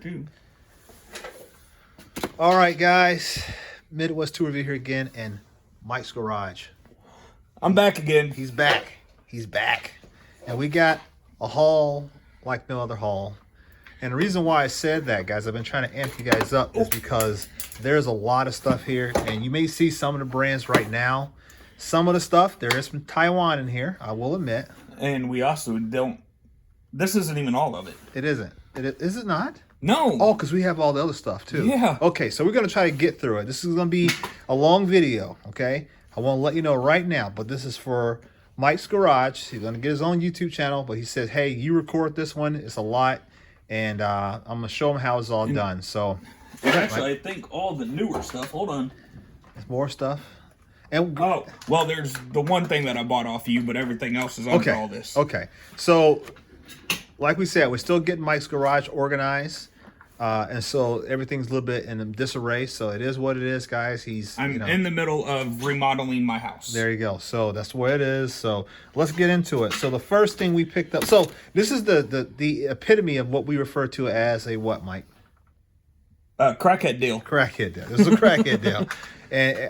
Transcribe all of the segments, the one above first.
too. All right, guys. Midwest Tour Review here again, and Mike's Garage. I'm back again. He's back. He's back. And we got a haul like no other haul. And the reason why I said that, guys, I've been trying to amp you guys up, is because there's a lot of stuff here. And you may see some of the brands right now. Some of the stuff, there is some Taiwan in here, I will admit. And we also don't... This isn't even all of it. It isn't. Is it not? No. Oh, because we have all the other stuff, too. Yeah. Okay, so we're going to try to get through it. This is going to be a long video, okay? I want to let you know right now, but this is for Mike's Garage. He's going to get his own YouTube channel, but he says, hey, you record this one. It's a lot, and I'm going to show him how it's all done. So, actually, I think all the newer stuff. Hold on. There's more stuff. And oh, well, there's the one thing that I bought off you, but everything else is under all this. Okay. So, like we said, we're still getting Mike's Garage organized. And so everything's a little bit in disarray. So it is what it is, guys. I'm in the middle of remodeling my house. There you go. So that's the way it is. So let's get into it. So the first thing we picked up. So this is the epitome of what we refer to as a what, Mike? Crackhead deal. Crackhead deal. This is a crackhead deal. And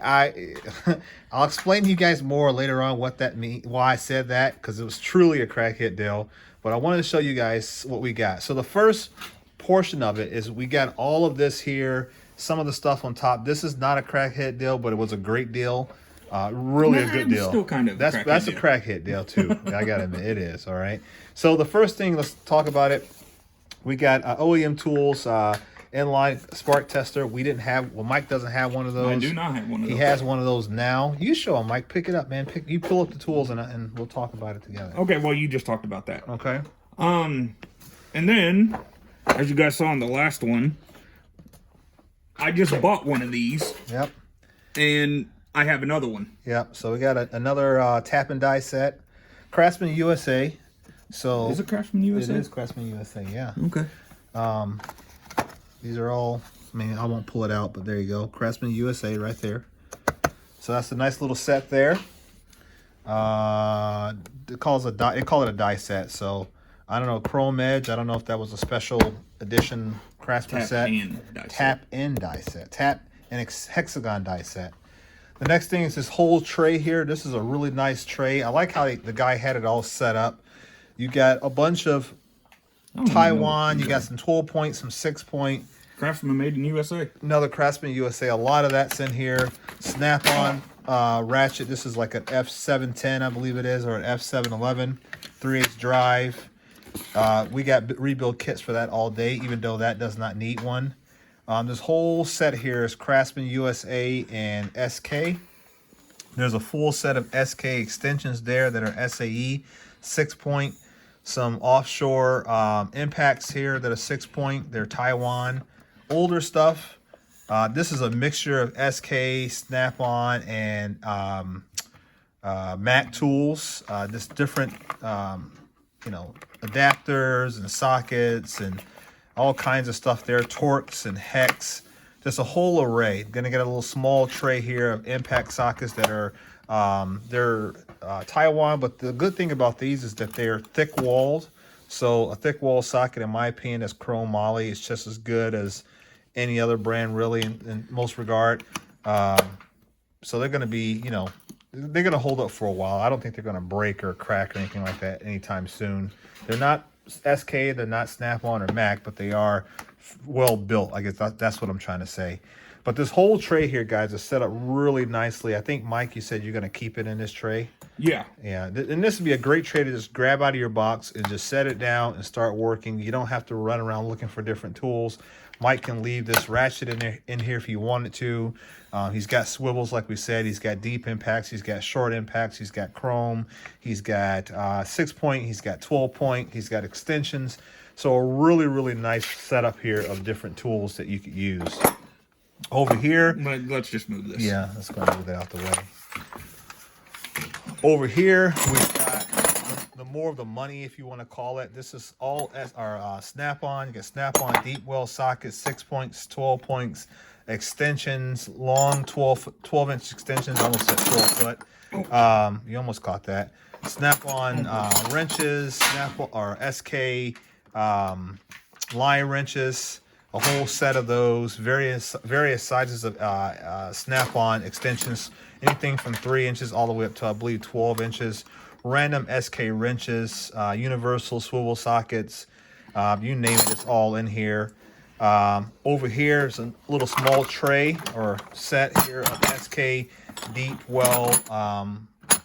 I'll explain to you guys more later on what that means, why I said that, because it was truly a crackhead deal. But I wanted to show you guys what we got. So the first portion of it is we got all of this here, some of the stuff on top. This is not a crackhead deal, but it was a great deal. Really a good deal. Still kind of that's a crackhead deal too. I gotta admit, it is. All right. So the first thing, let's talk about it. We got OEM tools, inline spark tester. We didn't have. Well, Mike doesn't have one of those. I do not have one of those. He has one of those now. You show him, Mike. Pick it up, man. You pull up the tools and we'll talk about it together. Okay. Well, you just talked about that. Okay. And then, as you guys saw in the last one, I just bought one of these. Yep. And I have another one. Yep. So we got another tap and die set. Craftsman USA. So is it Craftsman USA? It is Craftsman USA, yeah. Okay. These are all, I mean, I won't pull it out, but there you go. Craftsman USA right there. So that's a nice little set there. They call it a die set. So I don't know, Chrome Edge. I don't know if that was a special edition Craftsman set. Tap and die set. Tap and hexagon die set. The next thing is this whole tray here. This is a really nice tray. I like how the guy had it all set up. You got a bunch of Taiwan. You got some 12-point, some 6-point. Craftsman made in USA. Another Craftsman USA. A lot of that's in here. SnapOn ratchet. This is like an F710, I believe it is, or an F711. 3/8 drive. We got rebuild kits for that all day, even though that does not need one. This whole set here is Craftsman USA and SK. There's a full set of SK extensions there that are SAE 6-point. Some offshore impacts here that are 6-point. They're Taiwan. Older stuff. This is a mixture of SK, SnapOn, and Mac tools. Just different, adapters and sockets and all kinds of stuff there. Torx and hex. Just a whole array. Gonna get a little small tray here of impact sockets that are Taiwan, but the good thing about these is that they're thick-walled. So a thick-wall socket, in my opinion, is chrome moly. It's just as good as any other brand, really, in most regard. So they're going to be, they're going to hold up for a while. I don't think they're going to break or crack or anything like that anytime soon. They're not SK, they're not Snap-on or Mac, but they are well built. I guess that's what I'm trying to say. But this whole tray here, guys, is set up really nicely. I think, Mike, you said you're going to keep it in this tray. Yeah. Yeah. And this would be a great tray to just grab out of your box and just set it down and start working. You don't have to run around looking for different tools. Mike can leave this ratchet in here if he wanted to. He's got swivels, like we said. He's got deep impacts. He's got short impacts. He's got chrome. He's got 6-point. He's got 12-point. He's got extensions. So a really, really nice setup here of different tools that you could use. Over here, let's just move this. Yeah, let's go and move that out the way. Over here, we've got the more of the money, if you want to call it. This is all our Snap-on. You got Snap-on deep well sockets, 6 points, 12 points, extensions, long 12-inch extensions. I almost said 12 foot. You almost caught that. Snap-on wrenches, SK line wrenches. a whole set of those, various sizes of Snap-on extensions, anything from 3 inches all the way up to, I believe, 12 inches. Random SK wrenches, universal swivel sockets, you name it, it's all in here. Over here is a little small tray or set here of SK deep well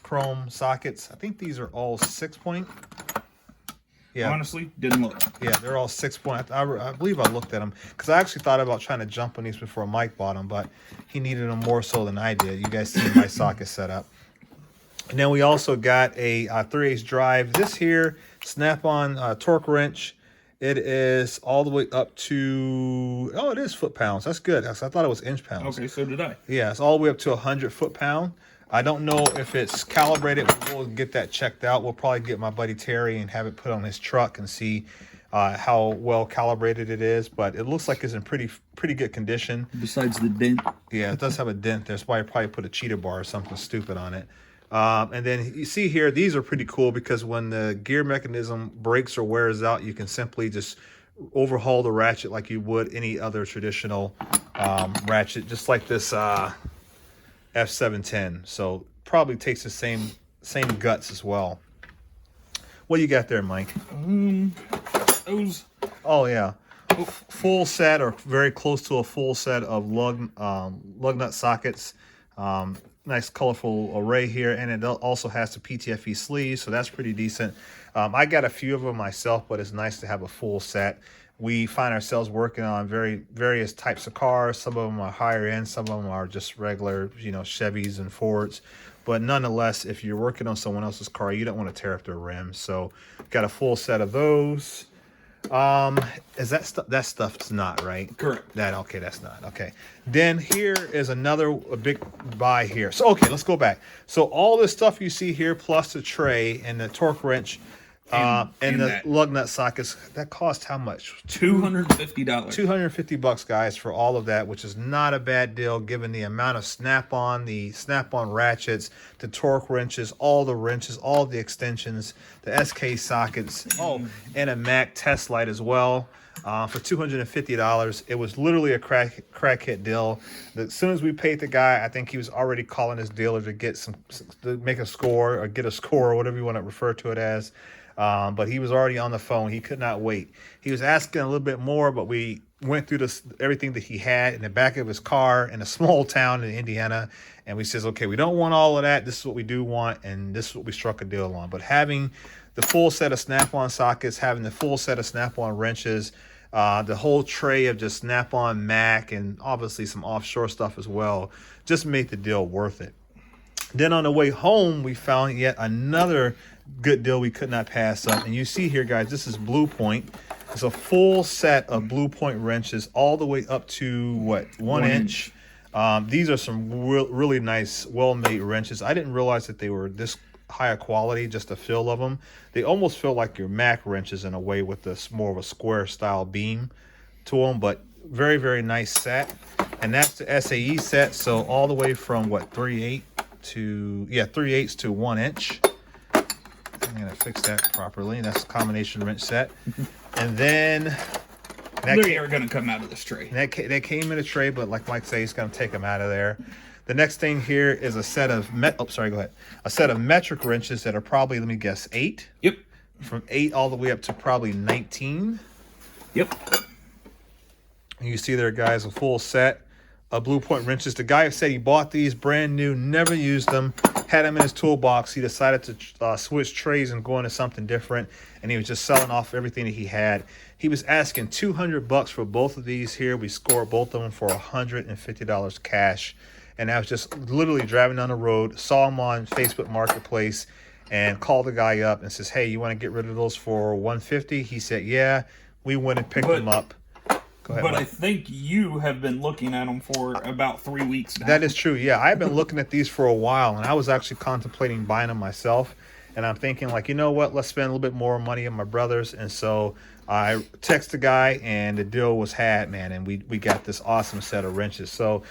chrome sockets. I think these are all 6-point. Yeah. Honestly, didn't look. Yeah, they're all 6-point. I believe I looked at them because I actually thought about trying to jump on these before Mike bought them, but he needed them more so than I did. You guys see my socket setup. And then we also got a 3/8 drive. This here, Snap-on torque wrench. It is all the way up to, oh, it is foot-pounds. That's good. I thought it was inch-pounds. Okay, so did I. Yeah, it's all the way up to 100 foot-pound. I don't know if it's calibrated. We'll get that checked out. We'll probably get my buddy Terry and have it put on his truck and see how well calibrated it is. But it looks like it's in pretty good condition. Besides the dent. Yeah, it does have a dent there. So I probably put a cheetah bar or something stupid on it. And then you see here, these are pretty cool because when the gear mechanism breaks or wears out, you can simply just overhaul the ratchet like you would any other traditional ratchet, just like this F710. So probably takes the same guts as well. What do you got there, Mike? Those. Oh yeah, full set or very close to a full set of lug nut sockets. Nice colorful array here, and it also has the PTFE sleeves, so that's pretty decent. I got a few of them myself, but it's nice to have a full set. We find ourselves working on various types of cars. Some of them are higher end, some of them are just regular, Chevys and Fords. But nonetheless, if you're working on someone else's car, you don't want to tear up their rims. So got a full set of those. Is that stuff's not right? Correct. Okay, that's not okay. Then here is a big buy here. So okay, let's go back. So all this stuff you see here, plus the tray and the torque wrench, and the lug nut sockets, that cost how much? $250. $250, guys, for all of that, which is not a bad deal given the amount of Snap-on, the Snap-on ratchets, the torque wrenches, all the extensions, the SK sockets, and a Mac test light as well. For $250, it was literally a crackhead deal. As soon as we paid the guy, I think he was already calling his dealer to get to make a score or get a score or whatever you want to refer to it as. But he was already on the phone. He could not wait. He was asking a little bit more, but we went through everything that he had in the back of his car in a small town in Indiana. And we says, okay, we don't want all of that. This is what we do want. And this is what we struck a deal on. But having the full set of Snap-on sockets, having the full set of Snap-on wrenches, the whole tray of just Snap-on Mac, and obviously some offshore stuff as well, just made the deal worth it. Then on the way home, we found yet another good deal we could not pass up. And you see here, guys, this is Blue Point. It's a full set of Blue Point wrenches all the way up to, what, 1 inch. These are some really nice, well-made wrenches. I didn't realize that they were this higher quality, just the feel of them. They almost feel like your Mac wrenches in a way with this more of a square style beam to them, but very, very nice set. And that's the SAE set. So all the way from what, 3/8 to 3/8 to 1 inch. I'm gonna fix that properly. That's a combination wrench set. And then they are gonna come out of this tray. They came in a tray, but like Mike said, he's gonna take them out of there. The next thing here is a set of a set of metric wrenches that are probably, let me guess, 8. Yep. From 8 all the way up to probably 19. Yep. And you see there, guys, a full set of Blue Point wrenches. The guy said he bought these brand new, never used them, had them in his toolbox. He decided to switch trays and go into something different, and he was just selling off everything that he had. He was asking $200 for both of these here. We scored both of them for $150 cash. And I was just literally driving down the road, saw him on Facebook Marketplace, and called the guy up and says, hey, you want to get rid of those for $150? He said, yeah. We went and picked them up. Go ahead, but Mike. I think you have been looking at them for about 3 weeks now. That is true. Yeah, I've been looking at these for a while, and I was actually contemplating buying them myself. And I'm thinking, like, you know what? Let's spend a little bit more money on my brothers. And so I texted the guy, and the deal was had, man. And we got this awesome set of wrenches. So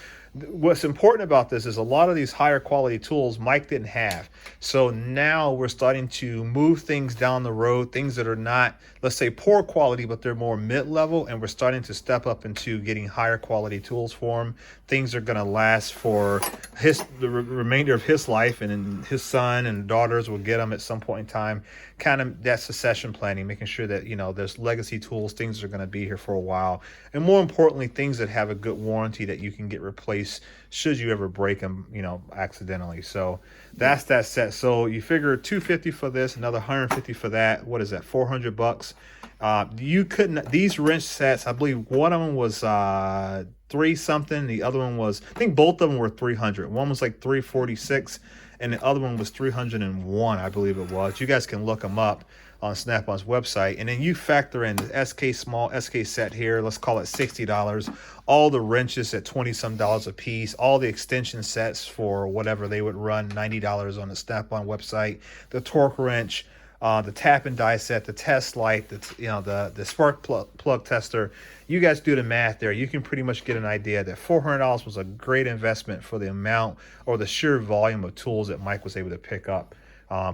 what's important about this is a lot of these higher quality tools Mike didn't have. So now we're starting to move things down the road, things that are not, let's say, poor quality, but they're more mid-level, and we're starting to step up into getting higher quality tools for him. Things are going to last for the remainder of his life, and then his son and daughters will get them at some point in time. Kind of that succession planning, making sure that, you know, there's legacy tools, things are going to be here for a while, and more importantly, things that have a good warranty that you can get replaced should you ever break them, you know, accidentally. So that's that set. So you figure $250 for this, another $150 for that. What is that? $400. You couldn't, these wrench sets, I believe one of them was 3 something, the other one was, I think both of them were 300. One was like 346 and the other one was 301, I believe it was. You guys can look them up on SnapOn's website, and then you factor in the SK small SK set here, let's call it $60, all the wrenches at $20 some a piece, all the extension sets for whatever they would run $90 on the SnapOn website, the torque wrench, the tap and die set, the test light, the spark plug tester. You guys do the math there. You can pretty much get an idea that $400 was a great investment for the amount or the sheer volume of tools that Mike was able to pick up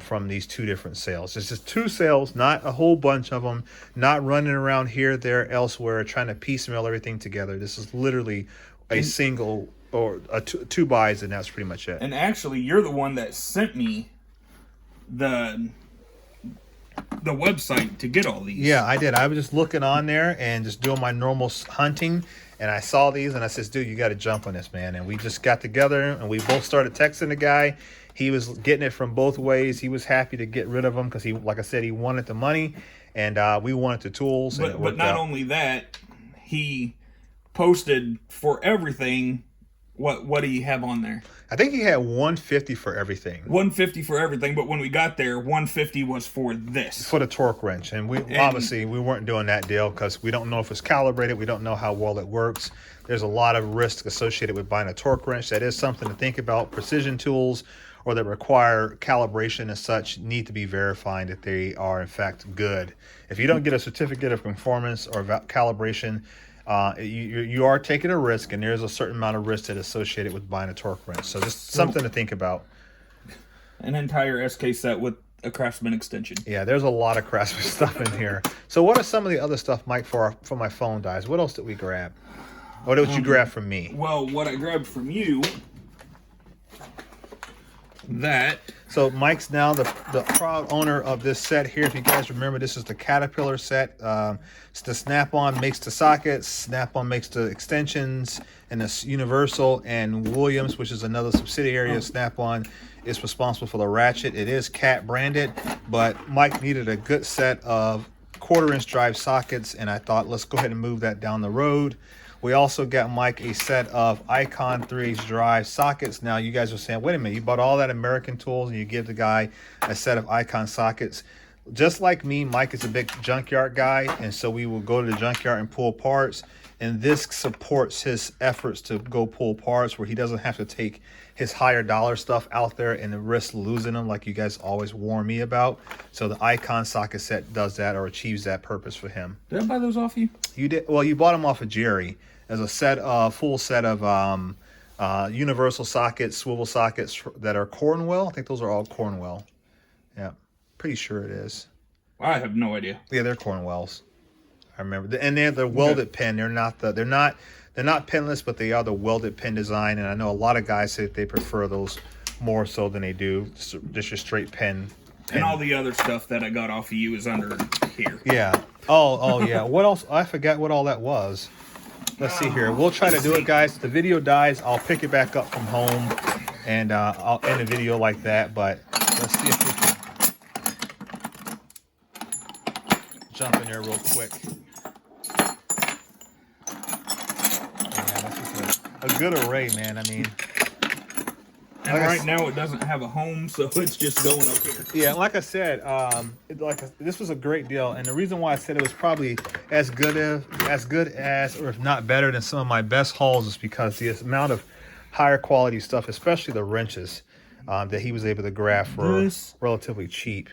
from these 2 different sales. It's just 2 sales, not a whole bunch of them, not running around here, there, elsewhere, trying to piecemeal everything together. This is literally a single or two buys, and that's pretty much it. And actually, you're the one that sent me the website to get all these. Yeah, I did. I was just looking on there and just doing my normal hunting, and I saw these, and I said, dude, you got to jump on this, man. And we just got together, and we both started texting the guy. He was getting it from both ways. He was happy to get rid of them because he, like I said, he wanted the money, and we wanted the tools. But not only that, he posted for everything. What do you have on there? I think he had $150 for everything. $150 for everything, but when we got there, $150 was for this. For the torque wrench. And obviously we weren't doing that deal because we don't know if it's calibrated. We don't know how well it works. There's a lot of risk associated with buying a torque wrench. That is something to think about. Precision tools or that require calibration and such need to be verified that they are in fact good. If you don't get a certificate of conformance or calibration, you are taking a risk, and there's a certain amount of risk that is associated with buying a torque wrench. So just something to think about. An entire SK set with a Craftsman extension. Yeah, there's a lot of Craftsman stuff in here. So what are some of the other stuff, Mike, for my phone dies? What else did we grab? What did you grab from me? Well, what I grabbed from you, that. So Mike's now the proud owner of this set here. If you guys remember, this is the Caterpillar set. It's the SnapOn makes the sockets, SnapOn makes the extensions, and this Universal and Williams, which is another subsidiary of SnapOn, is responsible for the ratchet. It is Cat branded, but Mike needed a good set of 1/4-inch drive sockets, and I thought, let's go ahead and move that down the road. We also got Mike a set of Icon 3H drive sockets. Now you guys are saying, wait a minute, you bought all that American tools and you give the guy a set of Icon sockets. Just like me, Mike is a big junkyard guy, and so we will go to the junkyard and pull parts. And this supports his efforts to go pull parts where he doesn't have to take his higher dollar stuff out there and risk losing them like you guys always warn me about. So the Icon socket set does that or achieves that purpose for him. Did I buy those off you? You did. Well, you bought them off of Jerry as a set of full set of universal sockets, swivel sockets that are Cornwell. I think those are all Cornwell. Yeah, pretty sure it is. I have no idea. Yeah, they're Cornwells. I remember, and they're welded pin. They're not pinless, but they are the welded pin design. And I know a lot of guys say that they prefer those more so than they do just your straight pin. And all the other stuff that I got off of you is under here. Yeah. Oh yeah. What else? I forgot what all that was. Let's see here. We'll try to do it, guys. If the video dies, I'll pick it back up from home, and I'll end the video like that. But let's see if we can jump in there real quick. Yeah, that's just a good array, man. I mean, and right now it doesn't have a home, so it's just going up here. Yeah, like I said, this was a great deal, and the reason why I said it was probably as good as, or if not better than some of my best hauls, is because the amount of higher quality stuff, especially the wrenches, that he was able to grab for relatively cheap.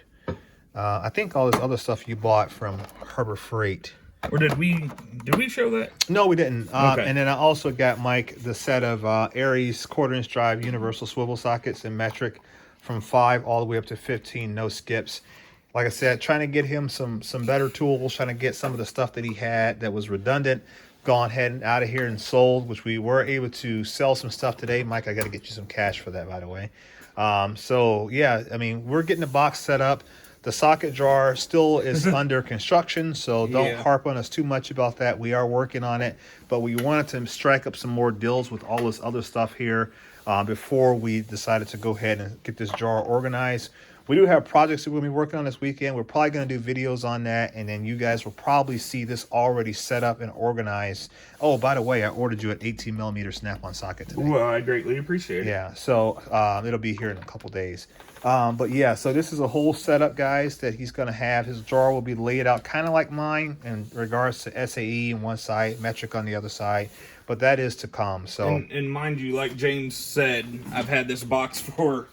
I think all this other stuff you bought from Harbor Freight. Or did we show that? No, we didn't. Okay. And then I also got Mike the set of Aries 1/4 inch drive universal swivel sockets in metric from 5 all the way up to 15, no skips. Like I said, trying to get him some better tools, trying to get some of the stuff that he had that was redundant, gone ahead and out of here and sold, which we were able to sell some stuff today. Mike, I got to get you some cash for that, by the way. So yeah, I mean, we're getting the box set up. The socket drawer still is under construction, so don't harp on us too much about that. We are working on it, but we wanted to strike up some more deals with all this other stuff here before we decided to go ahead and get this drawer organized. We do have projects that we'll be working on this weekend. We're probably going to do videos on that, and then you guys will probably see this already set up and organized. Oh, by the way, I ordered you an 18mm Snap-on socket today. Well, I greatly appreciate it. Yeah, so it'll be here in a couple days. But yeah, so this is a whole setup, guys, that he's going to have. His drawer will be laid out kind of like mine in regards to SAE on one side, metric on the other side. But that is to come. So and mind you, like James said, I've had this box for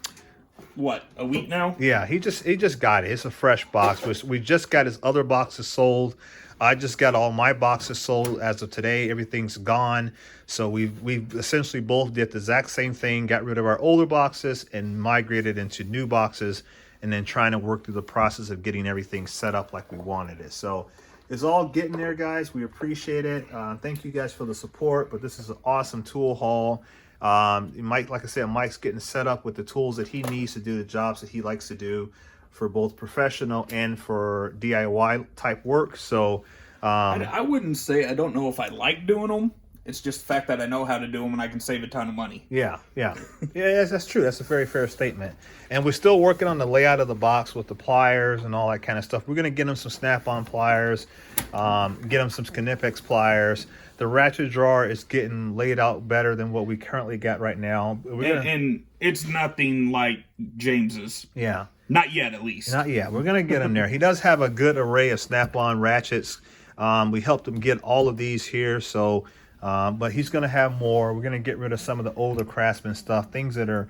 what, a week now? yeah, he just got it. It's a fresh box. We just got his other boxes sold. I just got all my boxes sold as of today. Everything's gone. So we've essentially both did the exact same thing, got rid of our older boxes and migrated into new boxes, and then trying to work through the process of getting everything set up like we wanted it. So it's all getting there, guys. We appreciate it. Thank you guys for the support, but this is an awesome tool haul. Mike, like I said, Mike's getting set up with the tools that he needs to do the jobs that he likes to do for both professional and for DIY type work. So I wouldn't say I don't know if I like doing them. It's just the fact that I know how to do them and I can save a ton of money. Yeah, that's true. That's a very fair statement. And we're still working on the layout of the box with the pliers and all that kind of stuff. We're going to get him some Snap-on pliers, get him some Knipex pliers. The ratchet drawer is getting laid out better than what we currently got right now. And it's nothing like James's. Yeah. Not yet, at least. Not yet. We're going to get him there. He does have a good array of Snap-on ratchets. We helped him get all of these here, so but he's going to have more. We're going to get rid of some of the older Craftsman stuff, things that are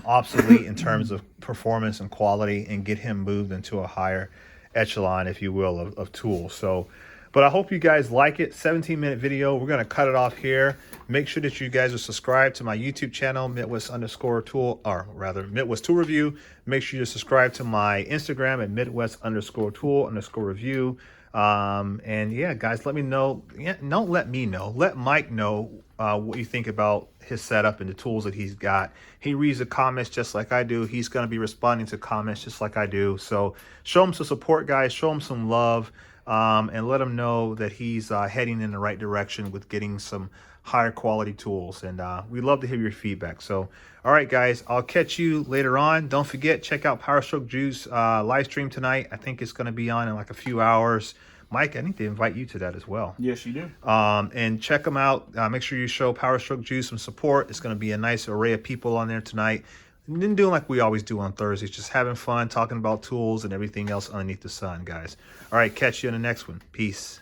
obsolete in terms of performance and quality, and get him moved into a higher echelon, if you will, of tools. So, but I hope you guys like it. 17-minute video. We're going to cut it off here. Make sure that you guys are subscribed to my YouTube channel, Midwest_Tool, or rather Midwest Tool Review. Make sure you subscribe to my Instagram at Midwest_Tool_Review. And yeah, guys, let me know. Yeah, don't let me know. Let Mike know what you think about his setup and the tools that he's got. He reads the comments just like I do. He's going to be responding to comments just like I do. So show him some support, guys. Show him some love, and let him know that he's heading in the right direction with getting some higher quality tools. And we love to hear your feedback. So all right, guys, I'll catch you later on. Don't forget, check out Power Stroke Juice live stream tonight. I think it's going to be on in like a few hours. Mike, I need to invite you to that as well. Yes, you do. And check them out. Make sure you show Power Stroke Juice some support. It's going to be a nice array of people on there tonight. And then doing like we always do on Thursdays, just having fun, talking about tools and everything else underneath the sun, guys. All right, catch you in the next one. Peace.